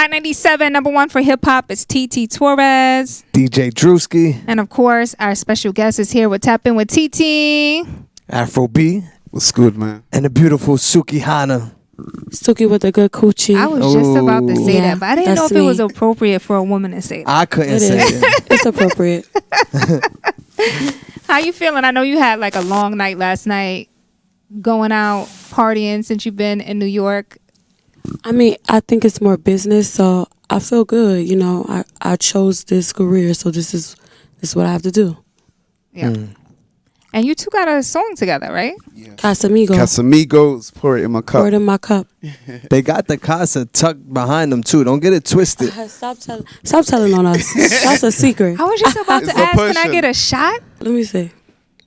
Hot 97, number one for hip hop is TT Torrez. DJ Drewski. And of course, our special guest is here with Tap In with TT. Afro B. What's good, man? And the beautiful Sukihana. Suki with a good coochie. I was just about to say that, but I didn't know if it was me. appropriate for a woman to say that. I couldn't say it. It's appropriate. How you feeling? I know you had like a long night last night, going out, partying since you've been in New York. I mean, I think it's more business, so I feel good. You know, I chose this career, so this is what I have to do. Yeah. And you two got a song together, right? Yeah. Casamigos, pour it in my cup. pour it in my cup. They got the casa tucked behind them too. Don't get it twisted. Stop telling on us. That's a secret. I was just about to It's a ask, can I push-up. get a shot? Let me see.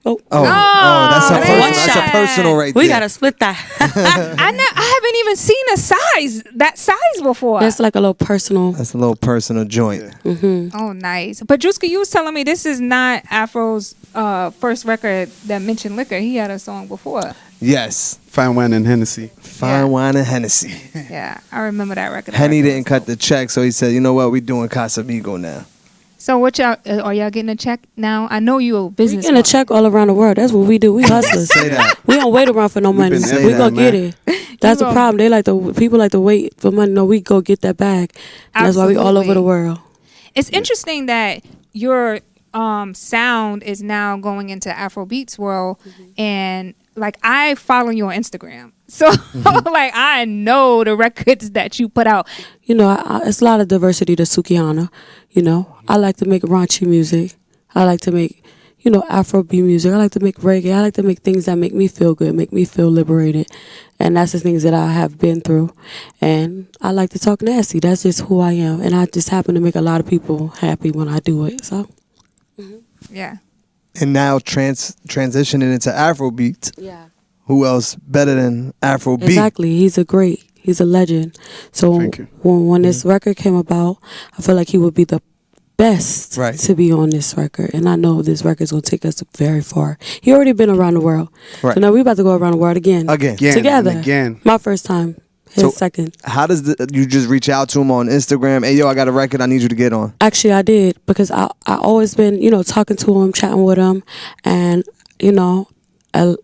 Oh, that's a man. personal. One That's shot. a personal right We there. gotta split that. I haven't even seen that size before. That's like a little personal. That's a little personal joint. Oh, nice. But Drewski, you was telling me this is not Afro's first record that mentioned liquor. He had a song before. Yes. Fine wine and Hennessy. Fine wine and Hennessy. Yeah, I remember that record. Henny didn't cut the check, so he said, you know what, we doing Casamigo now. So what y'all, are y'all getting a check now? I know you a We business. getting a check all around the world. That's what we do. We hustlers. Say that. We don't wait around for no money. been saying We that, gonna get it. That's the gonna- problem. People like to wait for money. No, we go get that bag. And that's why we all over the world. It's interesting that your sound is now going into Afro Beats world, and like I follow you on Instagram, so like I know the records that you put out. You know, it's a lot of diversity to Sukihana. You know, I like to make raunchy music. I like to make, Afro B music. I like to make reggae. I like to make things that make me feel good, make me feel liberated. And that's the things that I have been through. And I like to talk nasty. That's just who I am. And I just happen to make a lot of people happy when I do it. So, Yeah. And now transitioning into Afro Beats. yeah. Who else better than Afro B? Exactly. He's a legend. So Thank you. when this record came about, I feel like he would be the best Right. to be on this record. And I know this record's going to take us very far. He already been around the world. Right. So now we about to go around the world again. Again. Together. And again. My first time. His So- second. How does you just reach out to him on Instagram? Hey, yo, I got a record I need you to get on. Actually, I did because I always been, talking to him, chatting with him. And,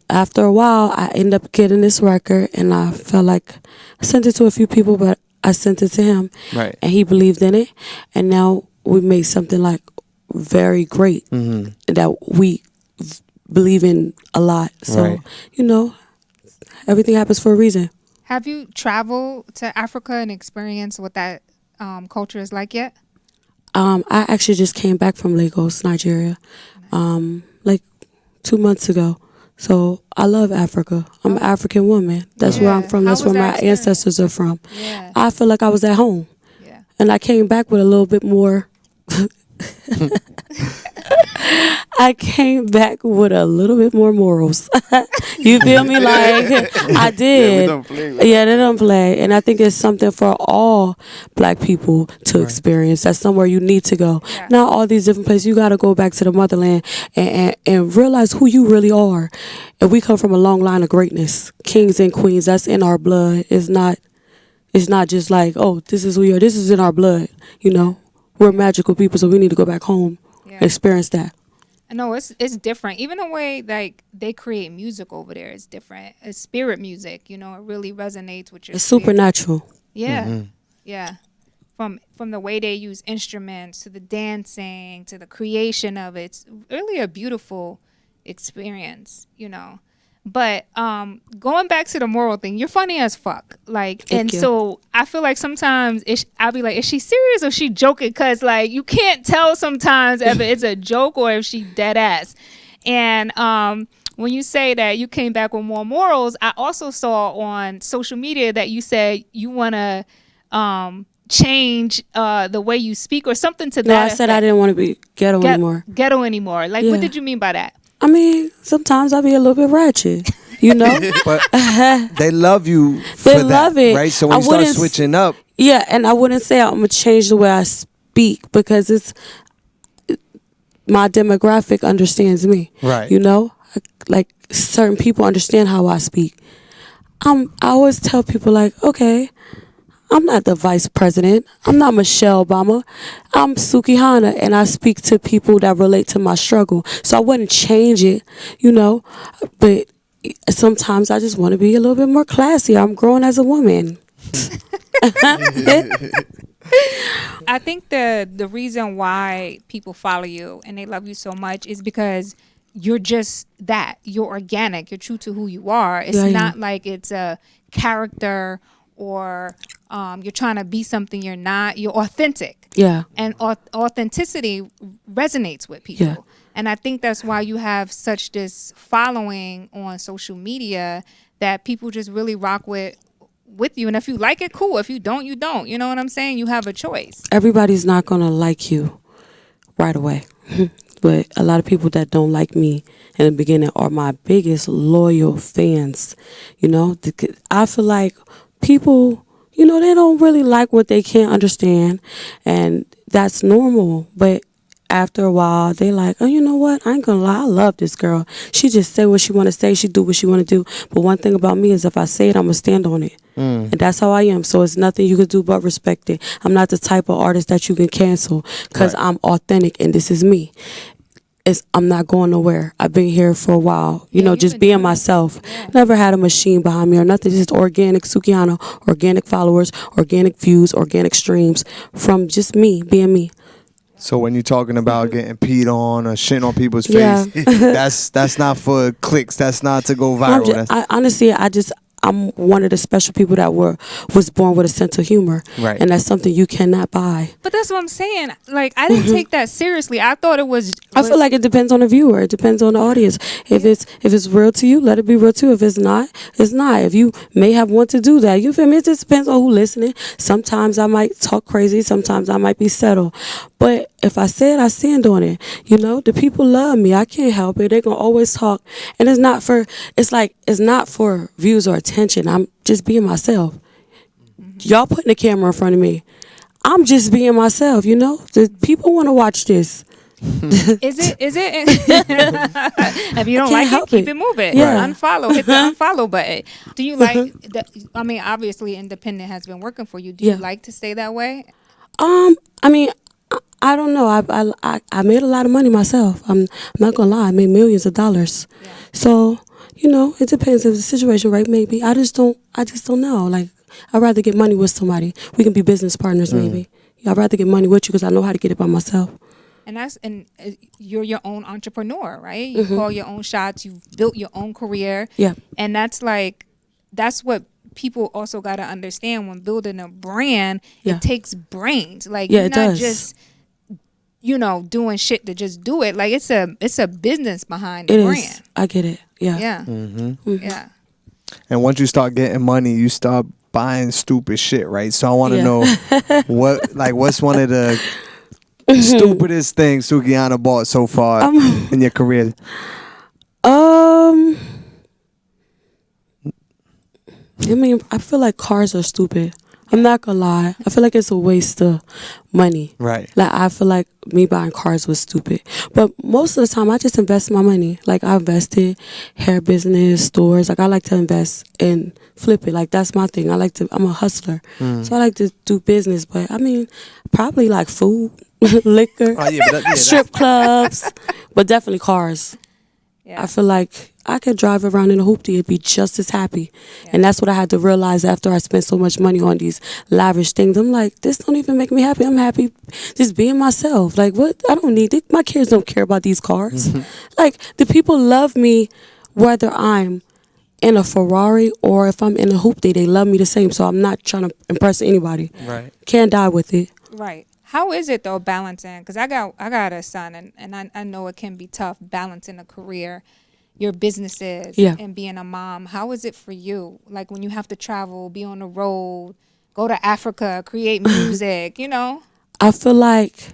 after a while, I ended up getting this record. And I felt like I sent it to a few people, but I sent it to him. Right. And he believed in it. And now we made something like very great that we believe in a lot. So, Right. Everything happens for a reason. Have you traveled to Africa and experienced what that culture is like yet? I actually just came back from Lagos, Nigeria, like 2 months ago. So I love Africa. I'm an African woman. That's where I'm from. How That's was where my that experience? ancestors are from. Yeah. I feel like I was at home. Yeah. And I came back with a little bit more. I came back with a little bit more morals. You feel me? Like I did. Yeah, we don't play like Yeah, they don't play. And I think it's something for all black people to experience. That's somewhere you need to go. Yeah. Not all these different places. You got to go back to the motherland and realize who you really are. And we come from a long line of greatness. Kings and queens, that's in our blood. It's not just like, oh, this is who you are. This is in our blood, We're magical people, so we need to go back home and experience that. No, it's different. Even the way like they create music over there is different. It's spirit music, it really resonates with your It's spirit. supernatural. Yeah. Yeah. From the way they use instruments to the dancing to the creation of it. It's really a beautiful experience, But going back to the moral thing, you're funny as fuck. Like, Thank you. so I feel like sometimes I'll be like, is she serious or is she joking? Because like you can't tell sometimes if it's a joke or if she dead ass. And when you say that you came back with more morals, I also saw on social media that you said you want to change the way you speak or something to that. No, I said I didn't want to be ghetto anymore. Ghetto anymore. Like, Yeah. what did you mean by that? I mean, sometimes I be a little bit ratchet, But they love you for They that, love it. right? So when I you start wouldn't switching up, Yeah, and I wouldn't say I'm gonna change the way I speak because it's my demographic understands me. Right. Like certain people understand how I speak. I always tell people like, okay, I'm not the vice president. I'm not Michelle Obama. I'm Sukihana, and I speak to people that relate to my struggle. So I wouldn't change it, you know. But sometimes I just want to be a little bit more classy. I'm growing as a woman. I think the reason why people follow you and they love you so much is because you're just that. You're organic. You're true to who you are. It's not like it's a character or you're trying to be something you're not. You're authentic. Yeah. And authenticity resonates with people. Yeah. And I think that's why you have such this following on social media that people just really rock with you. And if you like it, cool. If you don't, you don't. You know what I'm saying? You have a choice. Everybody's not going to like you right away. But a lot of people that don't like me in the beginning are my biggest loyal fans. You know, I feel like people, you know, they don't really like what they can't understand. And that's normal. But after a while, they like, oh, you know what? I ain't gonna lie. I love this girl. She just say what she want to say. She do what she want to do. But one thing about me is if I say it, I'm going to stand on it. And that's how I am. So it's nothing you could do but respect it. I'm not the type of artist that you can cancel because I'm authentic and this is me. I'm not going nowhere. I've been here for a while, you know, just being myself. Yeah. Never had a machine behind me or nothing. Just organic Sukihana, organic followers, organic views, organic streams from just me being me. So when you're talking about getting peed on or shitting on people's face, that's not for clicks. That's not to go viral. Honestly, I'm one of the special people that was born with a sense of humor. Right. And that's something you cannot buy. But that's what I'm saying. Like, I didn't take that seriously. I thought it was... I feel like it depends on the viewer. It depends on the audience. If it's real to you, let it be real too. If it's not, it's not. If you may have want to do that, you feel me? It just depends on who's listening. Sometimes I might talk crazy. Sometimes I might be settled. But if I say it, I stand on it. You know, the people love me. I can't help it. They're going to always talk. And it's not for views or attention. I'm just being myself. Y'all putting the camera in front of me. I'm just being myself, you know? The people want to watch this. Is it? If you don't like it, keep it moving. Yeah. Unfollow. Hit the unfollow button. Do you like I mean, obviously independent has been working for you. Do you like to stay that way? I mean, I don't know. I made a lot of money myself. I'm not gonna lie. I made millions of dollars. Yeah. So, you know, it depends if the situation right. Maybe I just don't know. Like, I'd rather get money with somebody. We can be business partners. Maybe. I'd rather get money with you because I know how to get it by myself. And you're your own entrepreneur, right? You call your own shots. You've built your own career. Yeah. And that's what people also got to understand when building a brand. It takes brains. Like, you're not just, you know, doing shit to just do it. Like, it's a business behind the brand. I get it. Yeah. Yeah. Yeah. And once you start getting money, you start buying stupid shit, right? So I want to know what's one of the stupidest things Sukihana bought so far in your career? I mean, I feel like cars are stupid. I'm not gonna lie. I feel like it's a waste of money. Right. Like, I feel like me buying cars was stupid. But most of the time, I just invest my money. Like, I invested hair business, stores. Like, I like to invest and flip it. Like, that's my thing. I'm a hustler. So I like to do business. But, I mean, probably like food, liquor, strip clubs, but definitely cars. Yeah. I feel like I could drive around in a hoopty and be just as happy. Yeah. And that's what I had to realize after I spent so much money on these lavish things. I'm like, this don't even make me happy. I'm happy just being myself. Like, what? I don't need it. My kids don't care about these cars. Like, the people love me whether I'm in a Ferrari or if I'm in a hoopty. They love me the same. So I'm not trying to impress anybody. Right. Can't die with it. Right. How is it though balancing? Because I got a son, and I know it can be tough balancing a career, your businesses, and being a mom. How is it for you? Like, when you have to travel, be on the road, go to Africa, create music, you know? I feel like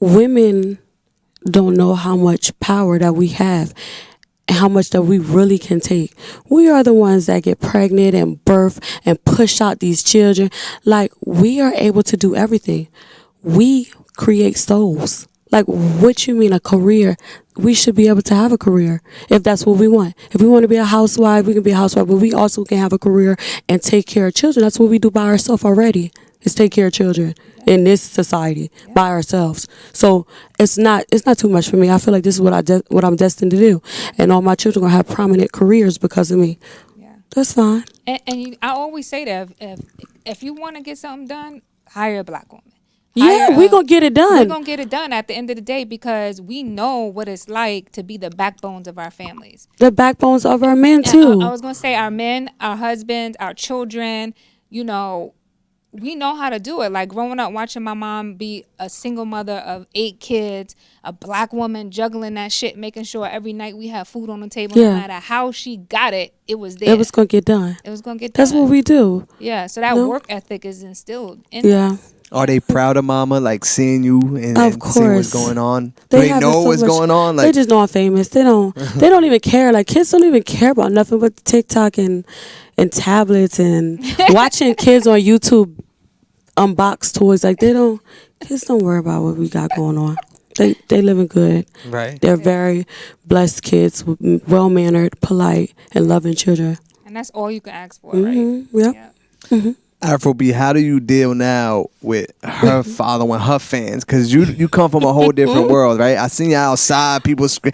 women don't know how much power that we have and how much that we really can take. We are the ones that get pregnant and birth and push out these children. Like, we are able to do everything. We create souls. Like, what you mean a career we should be able to have a career if that's what we want. If we want to be a housewife, we can be a housewife, but we also can have a career and take care of children. That's what we do by ourselves already, is take care of children in this society by ourselves. So it's not too much for me. I feel like this is what I'm destined to do, and all my children are gonna have prominent careers because of me. Yeah. That's fine. I always say that if you want to get something done, hire a black woman. Yeah, we're going to get it done. We're going to get it done at the end of the day, because we know what it's like to be the backbones of our families. The backbones of our men, too. I was going to say our men, our husbands, our children, you know, we know how to do it. Like growing up, watching my mom be a single mother of 8 kids, a black woman juggling that shit, making sure every night we have food on the table, no matter how she got it, it was there. It was going to get done. It was going to get done. That's what we do. Yeah, so that work ethic is instilled in us. Are they proud of mama, like seeing you and of seeing what's going on? Do they know what's going on? Like, they just know I'm famous. They don't even care. Like, kids don't even care about nothing but TikTok and tablets and watching kids on YouTube unbox toys. Like, kids don't worry about what we got going on. They living good. Right. They're very blessed kids, well-mannered, polite, and loving children. And that's all you can ask for, right? Yep. Yeah. Mm-hmm. Afro B, how do you deal now with her following her fans? Because you come from a whole different world, right? I seen you outside, people scream.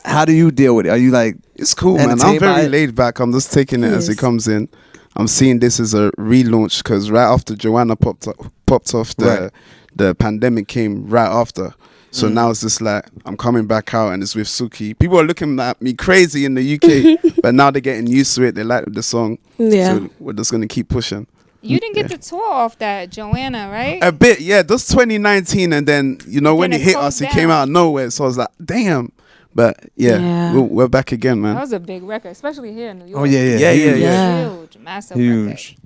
How do you deal with it? Are you like, it's cool, man. I'm very laid back. I'm just taking it as it comes in. I'm seeing this as a relaunch because right after Joanna popped off, the pandemic came right after. So now it's just like I'm coming back out and it's with Suki. People are looking at me crazy in the UK, but now they're getting used to it. They like the song. Yeah. So we're just going to keep pushing. You didn't get to tour off that Joanna, right? A bit, yeah. Just 2019, and then when it it hit us, closed it came down. out of nowhere. So I was like, damn. But we're back again, man. That was a big record, especially here in New York. oh yeah. Huge, massive Huge.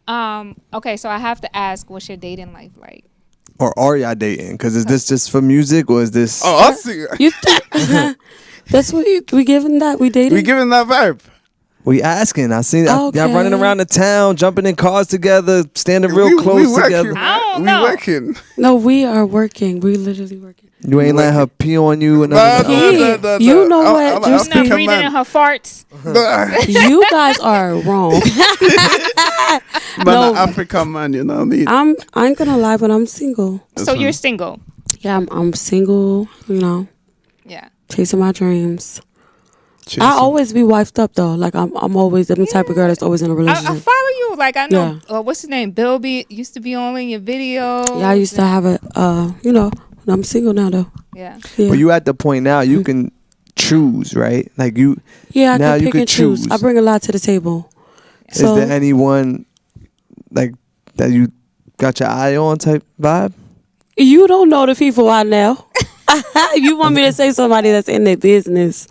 record. Okay, so I have to ask, what's your dating life like? Or are y'all dating? Because is this just for music or is this? Oh, I see. That's what we giving that? We dating? We giving that vibe. We asking. I seen y'all Okay. running around the town, jumping in cars together, standing real We close working, together. I don't we know. working. No, we are working. We literally working. You ain't letting her pee on you and No, nothing. You know what? I'm Just She's not African breathing in man. her farts. You guys are wrong. Man, an African man, you know what I mean? I ain't gonna lie, but I'm single. So you're single. Yeah, I'm single, Yeah. chasing my dreams. I always be wifed up though. Like I'm always the type of girl that's always in a I relationship. follow you. Like I know, what's his name? Bill B used to be on in your video. Yeah, I used to have I'm single now though. Yeah. But you at the point now you can choose, right? Like you. Yeah, I now can you pick could and choose. choose. I bring a lot to the table. So, Is there anyone like that you got your eye on type vibe? you don't know the people I know. You want me to say somebody that's in their business?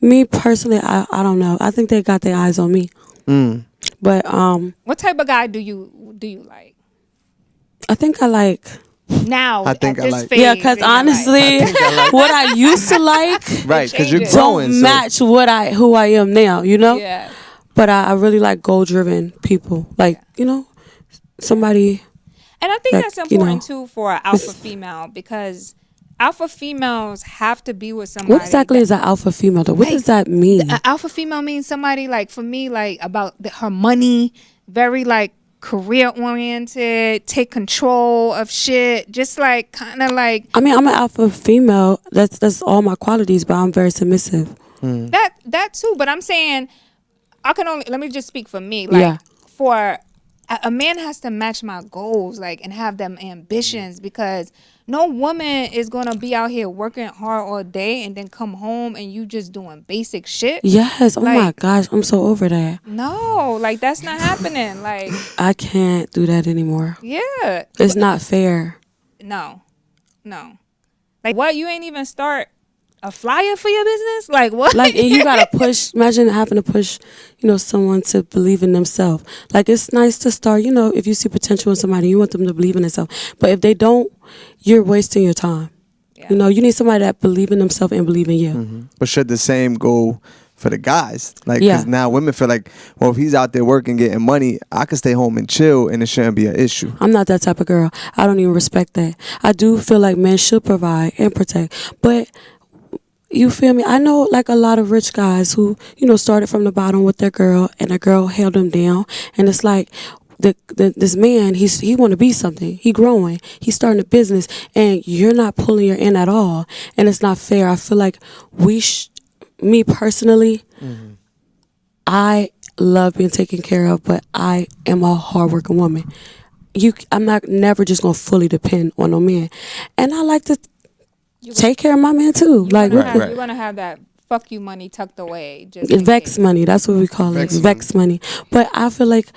Me personally, I don't know. I think they got their eyes on me. But What type of guy do you like I think I like. now? I think at I this like- phase Yeah, because in your life? honestly, what I used to like Right, because you're changes. growing. don't so- match who I am now. Yeah. But I really like goal-driven people. Like somebody. And I think Like, that's important too for an alpha female, because alpha females have to be with somebody. What exactly is an alpha female though? What does that mean? An alpha female means somebody, like, for me, like, about her money, very like career oriented, take control of shit, just like kind of like I mean, I'm an alpha female. That's all my qualities, but I'm very submissive. that too. But I'm saying let me just speak for me. Like, for a man has to match my goals, like, and have them ambitions, because no woman is gonna be out here working hard all day and then come home and you just doing basic shit. Yes. Oh my Like- gosh, I'm so over that. No, like, that's not happening. Like, I can't do that anymore. yeah, It's not fair. no. Like, what? You ain't even start a flyer for your business? Like, what? Like, and you gotta push. Imagine having to push, someone to believe in themselves. Like, it's nice to start. If you see potential in somebody, you want them to believe in themselves. But if they don't, you're wasting your time. Yeah. You need somebody that believe in themselves and believe in you. But should the same go for the guys? Like, because now women feel like, well, if he's out there working, getting money, I can stay home and chill, and it shouldn't be an issue. I'm not that type of girl. I don't even respect that. I do feel like men should provide and protect, but You feel me? I know like a lot of rich guys who, started from the bottom with their girl and the girl held them down. And it's like this man, he want to be something. He growing. He's starting a business and you're not pulling your end at all. And it's not fair. I feel like me personally, I love being taken care of, but I am a hardworking woman. I'm not never just going to fully depend on no man. And I like to take care of my man too. You're gonna have that fuck you money tucked away. Just Vex money. That's what we call it. Vex money. But I feel like,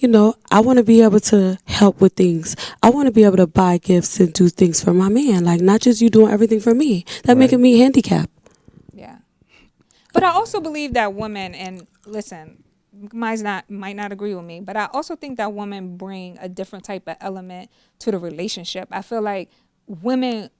I want to be able to help with things. I want to be able to buy gifts and do things for my man. Like not just you doing everything for me. That making me handicapped. Yeah. But I also believe that women, and listen, might not agree with me, but I also think that women bring a different type of element to the relationship. I feel like women,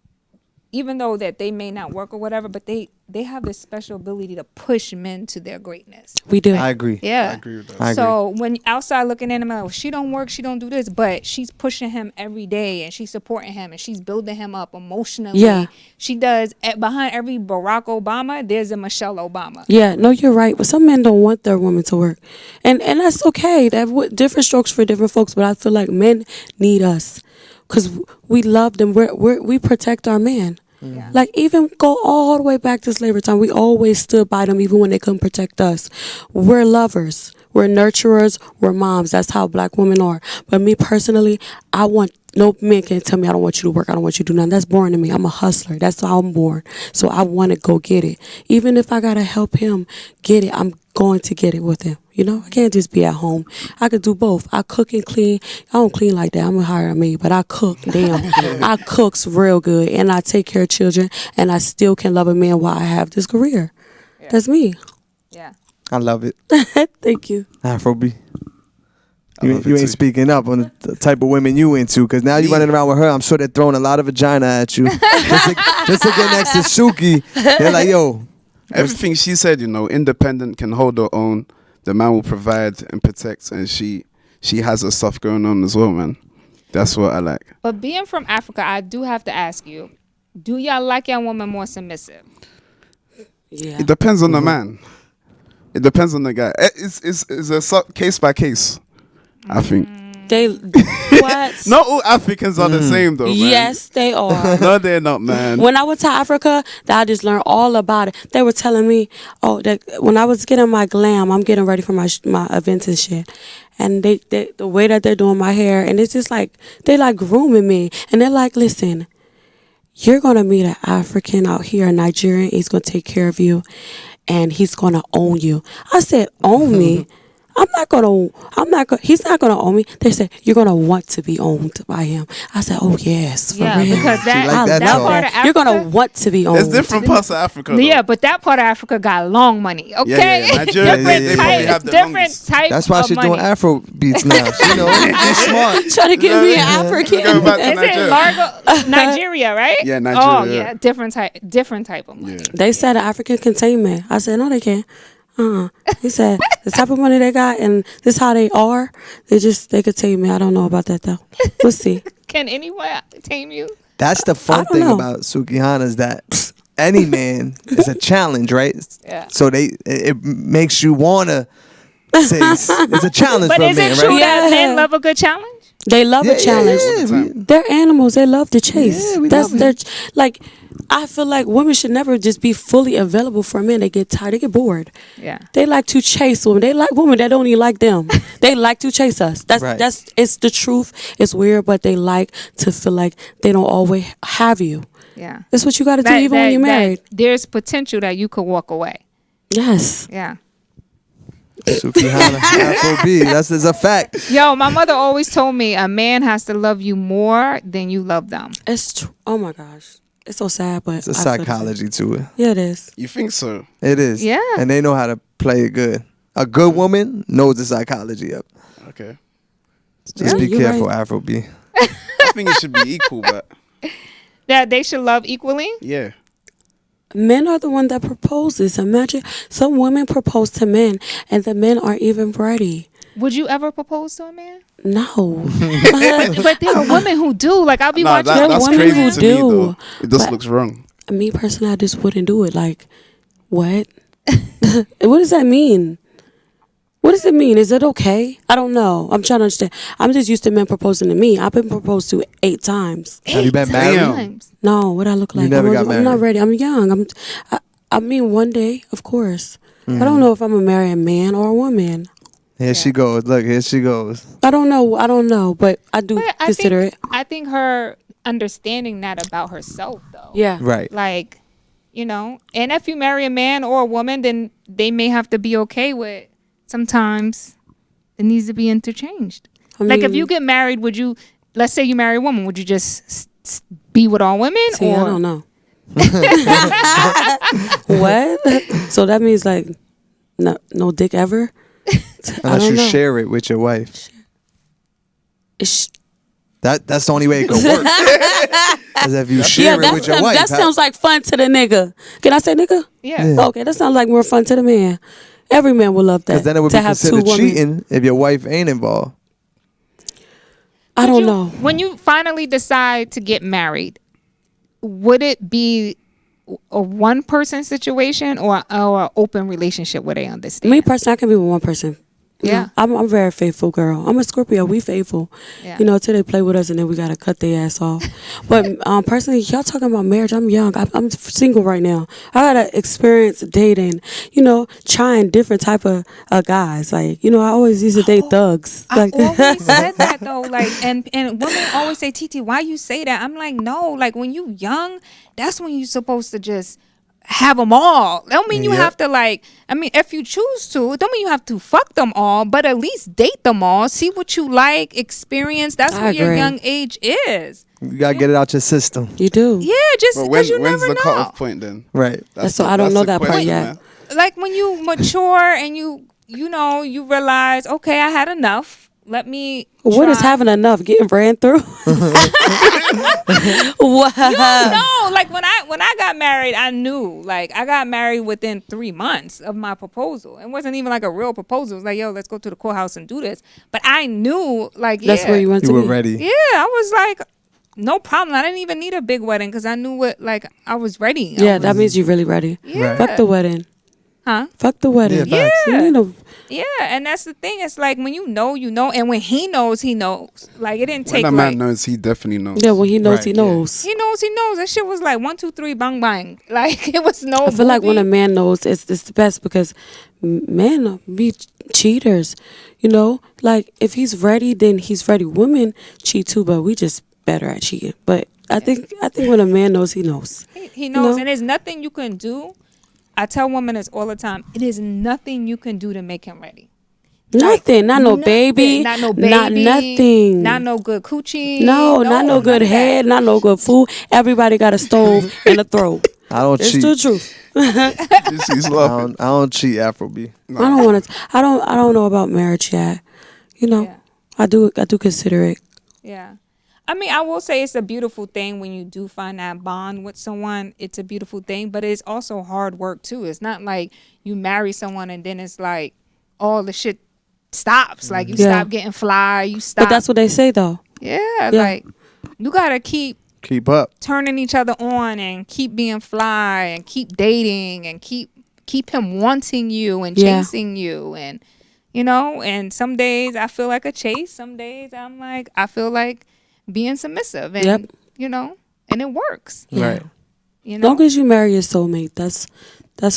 even though that they may not work or whatever, but they have this special ability to push men to their greatness. We do. I agree. Yeah. I agree with that. So when outside looking at him, like, well, she don't work, she don't do this, but she's pushing him every day and she's supporting him and she's building him up emotionally. Yeah. She does. Behind every Barack Obama, there's a Michelle Obama. Yeah, no, you're right. But some men don't want their women to work. And that's okay. Different strokes for different folks, but I feel like men need us because we love them. We protect our men. Yeah. Like even go all the way back to slavery time, we always stood by them even when they couldn't protect us. We're lovers, we're nurturers, we're moms. That's how black women are. But me personally, no man can tell me I don't want you to work, I don't want you to do nothing. That's boring to me. I'm a hustler. That's how I'm born. So I want to go get it. Even if I gotta help him get it, I'm going to get it with him. I can't just be at home. I could do both. I cook and clean. I don't clean like that. I'm a hire me, but I cook. Damn, I cooks real good, and I take care of children, and I still can love a man while I have this career. Yeah. That's me. Yeah, I love it. Thank you, Afro B. You ain't speaking up on the type of women you into, because now you running around with her. I'm sure they're throwing a lot of vagina at you just to get next to Suki. They're like, yo. Everything she said, independent, can hold her own. The man will provide and protect, and she has her stuff going on as well, man. That's what I like. But being from Africa, I do have to ask you, do y'all like your woman more submissive? Yeah. It depends on the man. It depends on the guy. It's a case by case, I think. What? Not all Africans are the same, though, man. Yes, they are. No, they're not, man. When I went to Africa, I just learned all about it. They were telling me, that when I was getting my glam, I'm getting ready for my events and shit. And they the way that they're doing my hair, and it's just like, they like grooming me. And they're like, listen, you're going to meet an African out here, a Nigerian. He's going to take care of you, and he's going to own you. I said, own me? He's not gonna own me. They said, you're gonna want to be owned by him. I said, oh yes, for real. Because that part of Africa, you're gonna want to be owned. There's different parts of Africa, though. Yeah, but that part of Africa got long money. Okay, Yeah. Nigeria, they probably have the different longest. type. That's why she's doing Afro Beats now. She's smart. Trying to get me an African. Go back to Is it Nigeria. Largo, Nigeria, right? Yeah, Nigeria. Oh yeah, different type of money. Yeah. They said an African can tame me. I said, no, they can't. He said, the type of money they got and this how they are, they could tame me. I don't know about that though. We'll see. Can anyone tame you? That's the fun thing about Sukihana, is that any man is a challenge, right? Yeah. So it makes you wanna say it's a challenge But for a is man, it true right? that men love a good challenge? They love a challenge. Yeah. They're animals. They love to chase. Yeah, we That's love their like. I feel like women should never just be fully available for men. They get tired. They get bored. Yeah. They like to chase women. They like women that don't even like them. They like to chase us. That's it's the truth. It's weird, but they like to feel like they don't always have you. Yeah. That's what you got to do even when you're married. There's potential that you could walk away. Yes. Yeah. Sukihana, Afro B. That's a fact. Yo, my mother always told me a man has to love you more than you love them. It's true. Oh my gosh. It's so sad, but It's a psychology to it. Yeah, it is. You think so? It is. Yeah. And they know how to play it good. A good woman knows the psychology of it. Okay. Just be you're careful, right. Afro B. I think it should be equal, but That they should love equally? yeah. Men are the one that proposes. Imagine some women propose to men, and the men aren't even ready. Would you ever propose to a man? No. But there are women who do. Like I'll be watching. That's women crazy who to me, do, though. It just but- looks wrong. Me personally, I just wouldn't do it. Like, what? What does that mean? What does it mean? Is it okay? I don't know. I'm trying to understand. I'm just used to men proposing to me. I've been proposed to 8 times. Have you been married? Times. No, what I look like? never got married? I'm not ready. I'm young. I mean, one day, of course. I don't know if I'm gonna marry a man or a woman. Here she goes. Look, here she goes. I don't know, but I do consider it. I think her understanding that about herself, though. Yeah. Right. Like, you know, and if you marry a man or a woman, then they may have to be okay with sometimes it needs to be interchanged. Like, if you get married, would you, let's say you marry a woman, would you just be with all women? See, I don't know. What? So that means like no dick ever? Unless you share it with your wife. That's the only way it could work. Because if you share it with your wife. That sounds like fun to the nigga. Can I say nigga? Yeah. Okay, that sounds like more fun to the man. Every man would love that. Because then it would be considered cheating if your wife ain't involved. I don't know. When you finally decide to get married, would it be a one-person situation or an open relationship where they understand? Me personally, I can be with one person. Yeah. I'm a very faithful girl. I'm a Scorpio. We faithful. Yeah. You know, till they play with us and then we got to cut their ass off. But personally, y'all talking about marriage. I'm young. I'm single right now. I got to experience dating, you know, trying different type of guys. Like, you know, I always used to date thugs. I Like, always said that, though. Like, and women always say, Titi, why you say that? I'm like, no. Like, when you young, that's when you're supposed to just have them all. Don't mean you have to, like, I mean, if you choose to, don't mean you have to fuck them all, but at least date them all. See what you like, experience. That's what your young age is. You gotta get it out your system. you do. Yeah, just because you when's never the know. cutoff point then? Right. So I don't know that part yet. Man. Like, when you mature and you know, you realize, okay, I had enough. Let me What try. is having enough? Getting ran through? What? No, like when I got married, I knew. Like, I got married within 3 months of my proposal. It wasn't even like a real proposal. It was like, yo, let's go to the courthouse and do this. But I knew, like, That's where you went to You were be. ready. Yeah, I was like, no problem. I didn't even need a big wedding because I knew what, like, I was ready. Yeah, that means you're really ready. Yeah. Fuck the wedding. Huh? Fuck the wedding. Yeah, facts. You need a- Yeah, and that's the thing. It's like when you know, and when he knows, he knows. Like, it didn't When take a like man knows, he definitely knows. Yeah, when he knows, Right, he yeah. knows. he knows. That shit was like 1, 2, 3, bang bang. Like, it was no. I feel like when a movie. man knows, it's the best because men be cheaters. You know, like if he's ready, then he's ready. Women cheat too, but we just better at cheating. But I think when a man knows, he knows. He knows, know? and there's nothing you can do. I tell women this all the time. It is nothing you can do to make him ready. Nothing, not no Nothing. baby, Not no baby. not nothing. Not no good coochie. No, not no good none of that. head, not no good food. Everybody got a stove and a throat. I don't It's cheat. the truth. He's I laughing. don't cheat, Afro B. I don't want to. I don't know about marriage yet. You know, Yeah. I do consider it. Yeah. I mean, I will say it's a beautiful thing when you do find that bond with someone. It's a beautiful thing, but it's also hard work too. It's not like you marry someone and then it's like all the shit stops. Like, you stop getting fly. You stop. But that's what they say though. Yeah, like you gotta keep up. turning each other on and keep being fly and keep dating and keep him wanting you and chasing you, and you know. And some days I feel like a chase. Some days I feel like being submissive, and you know, and it works. Right. You know, Long as you marry your soulmate, that's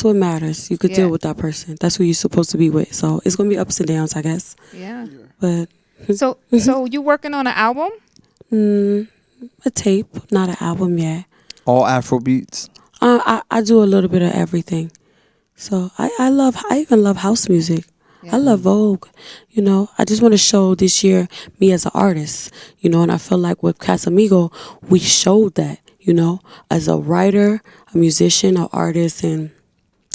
what matters. You could deal with that person. That's who you're supposed to be with. So it's gonna be ups and downs, I guess. yeah. But So you working on an album? a tape, not an album yet. All Afro Beats. I do a little bit of everything. So I even love house music. I love Vogue. You know, I just want to show this year me as an artist, you know, and I feel like with Casamigo, we showed that, you know, as a writer, a musician, an artist, and,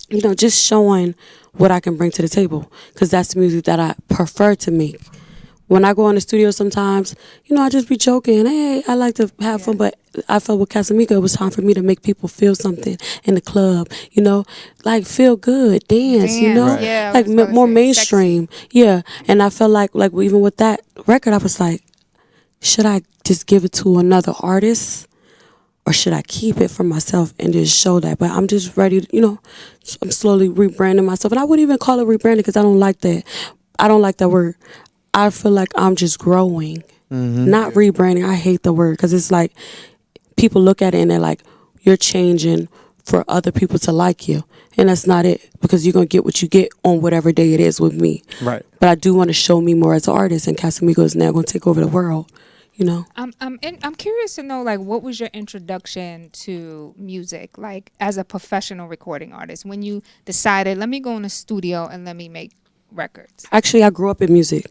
you know, just showing what I can bring to the table, because that's the music that I prefer to make. When I go in the studio sometimes, you know, I just be joking. Hey, I like to have fun, but I felt with Casamigo, it was time for me to make people feel something in the club, you know, like feel good, dance, you know, Right. Yeah, like more mainstream. Yeah. And I felt like even with that record, I was like, should I just give it to another artist? or should I keep it for myself and just show that? But I'm just ready to, I'm slowly rebranding myself. And I wouldn't even call it rebranding because I don't like that. I don't like that word. I feel like I'm just growing, not rebranding. I hate the word because it's like people look at it and they're like, you're changing for other people to like you. And that's not it, because you're going to get what you get on whatever day it is with me. Right. But I do want to show me more as an artist, and Casamigo is now going to take over the world, I'm curious to know, like, what was your introduction to music, like, as a professional recording artist, when you decided, let me go in the studio and let me make records? Actually, I grew up in music.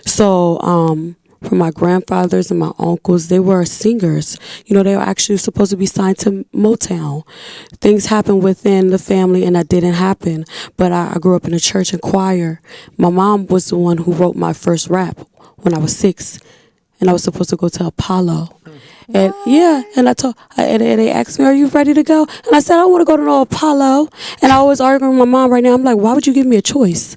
So, from my grandfathers and my uncles, they were singers. They were actually supposed to be signed to Motown. Things happened within the family, and that didn't happen. But I grew up in a church and choir. My mom was the one who wrote my first rap when I was 6, and I was supposed to go to Apollo. And and they asked me, "Are you ready to go?" And I said, "I want to go to no Apollo." And I always argue with my mom right now. I'm like, "Why would you give me a choice?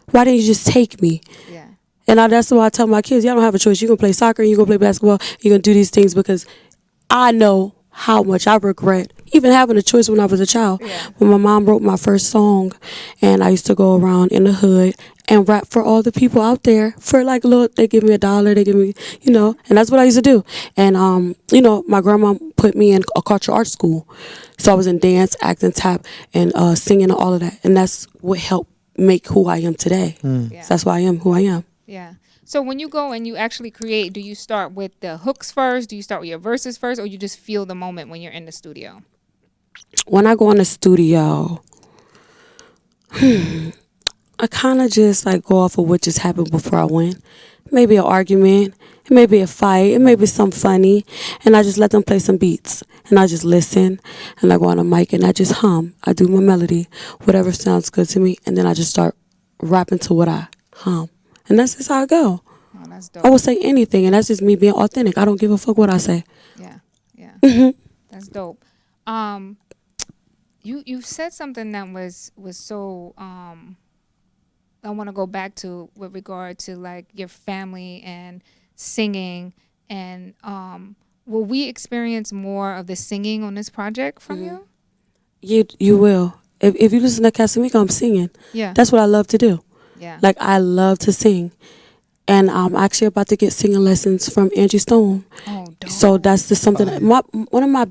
Why didn't you just take me?" Yeah. And that's why I tell my kids, y'all don't have a choice. You're going to play soccer, you're going to play basketball, you're going to do these things, because I know how much I regret even having a choice when I was a child. Yeah. When my mom wrote my first song, and I used to go around in the hood and rap for all the people out there for like, look, they give me $1, they give me, and that's what I used to do. And, my grandma put me in a cultural arts school. So I was in dance, acting, tap, and singing and all of that. And that's what helped make who I am today. Yeah. So that's why I am who I am. Yeah. So when you go and you actually create, do you start with the hooks first? Do you start with your verses first? Or you just feel the moment when you're in the studio? When I go in the studio, I kind of just like go off of what just happened before I went. Maybe an argument, it may be a fight, it may be something funny. And I just let them play some beats. And I just listen. And I go on a mic and I just hum. I do my melody, whatever sounds good to me. And then I just start rapping to what I hum. And that's just how I go. Oh, that's dope. I will say anything, and that's just me being authentic. I don't give a fuck what I say. Yeah. Yeah. That's dope. You said something that was so I want to go back to with regard to like your family and singing, and will we experience more of the singing on this project from you? You will. If you listen to Casamigo, I'm singing. Yeah. That's what I love to do. Yeah. Like, I love to sing. And I'm actually about to get singing lessons from Angie Stone. Oh, dope. So that's just something. One of my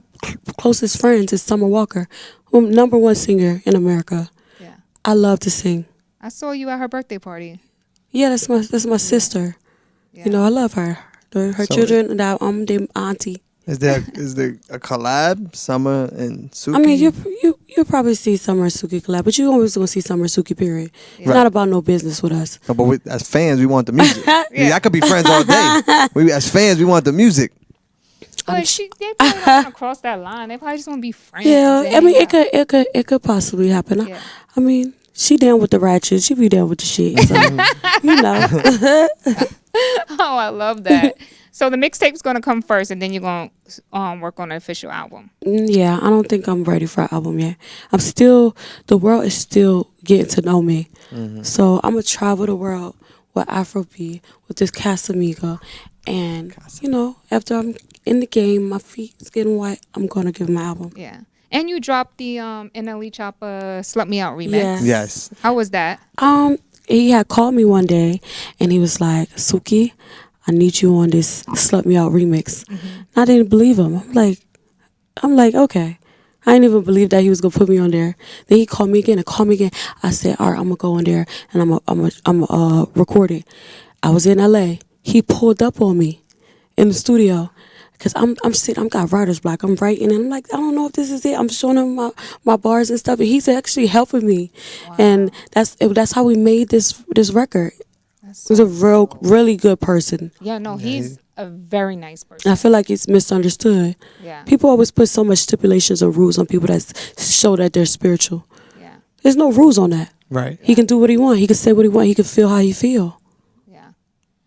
closest friends is Summer Walker, who #1 singer in America. Yeah. I love to sing. I saw you at her birthday party. Yeah, that's my sister. Yeah. I love her. Her children, and I'm their auntie. Is there a collab, Summer and Suki? I mean, you'll probably see Summer and Suki collab, but you always gonna see Summer and Suki, period. It's not about no business with us. No, but as fans, we want the music. Yeah, I could be friends all day. As fans, we want the music. But they probably don't want to cross that line. They probably just want to be friends. Yeah, I mean, it could possibly happen. Yeah. I mean, she down with the ratchet. She be down with the shit. So, Oh, I love that. So the mixtape's gonna come first, and then you're gonna work on the official album. Yeah, I don't think I'm ready for an album yet. The world is still getting to know me. So I'm gonna travel the world with Afro B, with this Casamigo, and after I'm in the game, my feet's getting wet, I'm gonna give my album. Yeah. And you dropped the NLE Choppa Slut Me Out remix. Yes. How was that? He had called me one day, and he was like, "Suki, I need you on this Slut Me Out remix." I didn't believe him. I'm like, okay. I didn't even believe that he was gonna put me on there. Then he called me again. I said, all right, I'm gonna go in there and I'm record it. I was in LA. He pulled up on me in the studio. Cause I'm sitting, I've got writer's block. I'm writing, and I'm like, I don't know if this is it. I'm showing him my bars and stuff, and he's actually helping me. Wow. And that's how we made this record. He's a really good person. Yeah, no, he's a very nice person. I feel like it's misunderstood. Yeah. People always put so much stipulations or rules on people that show that they're spiritual. Yeah. There's no rules on that. Right. He can do what he want. He can say what he want. He can feel how he feel. Yeah.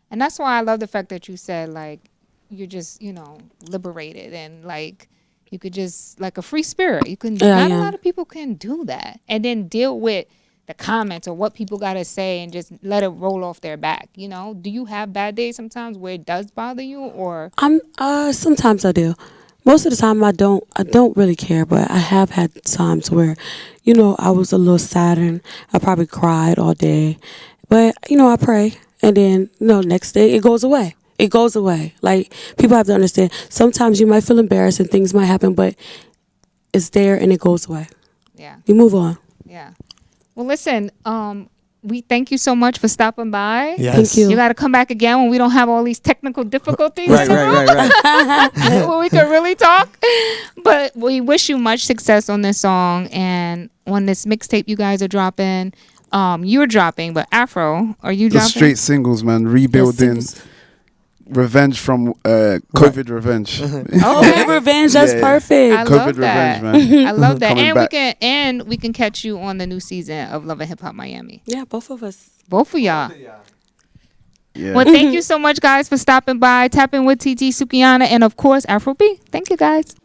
And that's why I love the fact that you said, like, you're just, liberated, and like you could just, like, a free spirit. You can not a lot of people can do that, and then deal with the comments or what people gotta say and just let it roll off their back. Do you have bad days sometimes where it does bother you, or? Sometimes I do, Most of the time I don't really care, but I have had times where, I was a little saddened. I probably cried all day. But, I pray, and then, next day it goes away. It goes away. Like, people have to understand, sometimes you might feel embarrassed and things might happen, but it's there and it goes away. Yeah. You move on. Yeah. Well, listen, we thank you so much for stopping by. Yes. Thank you. You got to come back again when we don't have all these technical difficulties. Right. When we can really talk. But we wish you much success on this song and on this mixtape you guys are dropping. You're dropping, but Afro, are you The dropping? straight singles, man. Rebuilding. Yes, Revenge from COVID revenge. Okay. Revenge, that's Yeah. perfect. I COVID love that. revenge, man. I love that. Coming back. And we can catch you on the new season of Love and Hip Hop Miami. Yeah, both of us. Both of y'all. Yeah. Well, thank you so much, guys, for stopping by. Tap in with TT Sukihana and, of course, Afro B. Thank you, guys.